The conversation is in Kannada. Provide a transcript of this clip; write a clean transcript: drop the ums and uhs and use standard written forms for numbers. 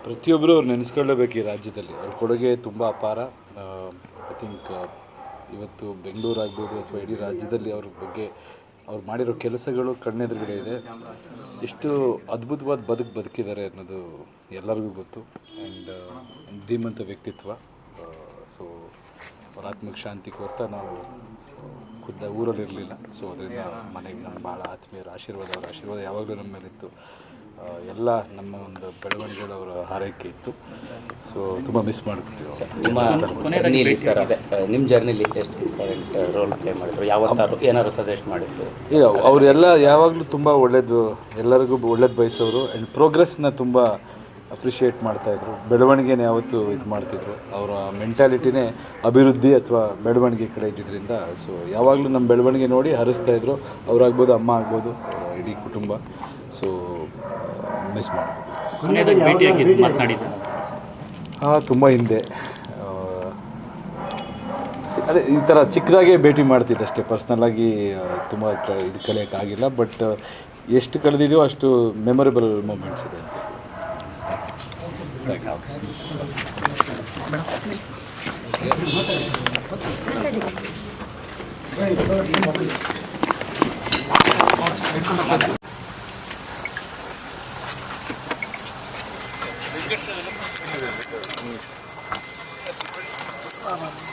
ಪ್ರತಿಯೊಬ್ಬರು ಅವ್ರು ನೆನೆಸ್ಕೊಳ್ಳೇಬೇಕು ಈ ರಾಜ್ಯದಲ್ಲಿ. ಅವ್ರ ಕೊಡುಗೆ ತುಂಬ ಅಪಾರ. ಐ ಥಿಂಕ್ ಇವತ್ತು ಬೆಂಗಳೂರು ಆಗ್ಬೋದು ಅಥವಾ ಇಡೀ ರಾಜ್ಯದಲ್ಲಿ ಅವ್ರ ಬಗ್ಗೆ ಅವ್ರು ಮಾಡಿರೋ ಕೆಲಸಗಳು ಕಣ್ಣೆದುರುಗಡೆ ಇದೆ. ಎಷ್ಟು ಅದ್ಭುತವಾದ ಬದುಕಿದ್ದಾರೆ ಅನ್ನೋದು ಎಲ್ಲರಿಗೂ ಗೊತ್ತು. ಆ್ಯಂಡ್ ಧೀಮಂತ ವ್ಯಕ್ತಿತ್ವ. ಸೊ ಅವ್ರ ಆತ್ಮಕ್ಕೆ ಶಾಂತಿ ಕೋರ್ತಾ ನಾವು ಊರಲ್ಲಿರಲಿಲ್ಲ. ಸೊ ಅದರಿಂದ ಮನೆಗೆ ನಮ್ಮ ಭಾಳ ಆತ್ಮೀಯರ ಆಶೀರ್ವಾದ, ಅವರ ಆಶೀರ್ವಾದ ಯಾವಾಗಲೂ ನಮ್ಮ ಮೇಲಿತ್ತು. ಎಲ್ಲ ನಮ್ಮ ಒಂದು ಬೆಳವಣಿಗೆಗಳು ಅವರ ಹಾರೈಕೆ ಇತ್ತು. ಸೊ ತುಂಬ ಮಿಸ್ ಮಾಡ್ಕೊತೀವಿ. ನಿಮ್ಮ ಸರ್ ಅದೇ ನಿಮ್ಮ ಜರ್ನಿಲಿ ಎಷ್ಟು ಇಂಪಾರ್ಟೆಂಟ್ ರೋಲ್ ಪ್ಲೇ ಮಾಡಿದ್ರು? ಯಾವತ್ತಾರು ಏನಾದ್ರು ಸಜೆಸ್ಟ್ ಮಾಡಿತ್ತು? ಇಲ್ಲ, ಅವರೆಲ್ಲ ಯಾವಾಗಲೂ ತುಂಬ ಒಳ್ಳೇದು, ಎಲ್ಲರಿಗೂ ಒಳ್ಳೇದು ಬಯಸೋರು. ಆ್ಯಂಡ್ ಪ್ರೋಗ್ರೆಸ್ನ ತುಂಬ ಅಪ್ರಿಷಿಯೇಟ್ ಮಾಡ್ತಾಯಿದ್ರು. ಬೆಳವಣಿಗೆನೇ ಯಾವತ್ತೂ ಇದು ಮಾಡ್ತಿದ್ರು. ಅವರ ಮೆಂಟ್ಯಾಲಿಟಿನೇ ಅಭಿವೃದ್ಧಿ ಅಥವಾ ಬೆಳವಣಿಗೆ ಕಡೆ ಇದ್ದಿದ್ದರಿಂದ ಸೊ ಯಾವಾಗಲೂ ನಮ್ಮ ಬೆಳವಣಿಗೆ ನೋಡಿ ಹರಿಸ್ತಾಯಿದ್ರು. ಅವರಾಗ್ಬೋದು, ಅಮ್ಮ ಆಗ್ಬೋದು, ಇಡೀ ಕುಟುಂಬ. ಸೊ ಮಿಸ್ ಮಾಡ್ಬೋದು. ತುಂಬ ಹಿಂದೆ ಅದೇ ಈ ಥರ ಚಿಕ್ಕದಾಗೆ ಭೇಟಿ ಮಾಡ್ತಿದ್ದೆ ಅಷ್ಟೇ. ಪರ್ಸ್ನಲ್ಲಾಗಿ ತುಂಬ ಇದು ಕಳೆಯೋಕ್ಕಾಗಿಲ್ಲ. ಬಟ್ ಎಷ್ಟು ಕಳೆದಿದೆಯೋ ಅಷ್ಟು ಮೆಮೊರೇಬಲ್ ಮೂಮೆಂಟ್ಸ್ ಇದೆ ಅಂತ. Wow.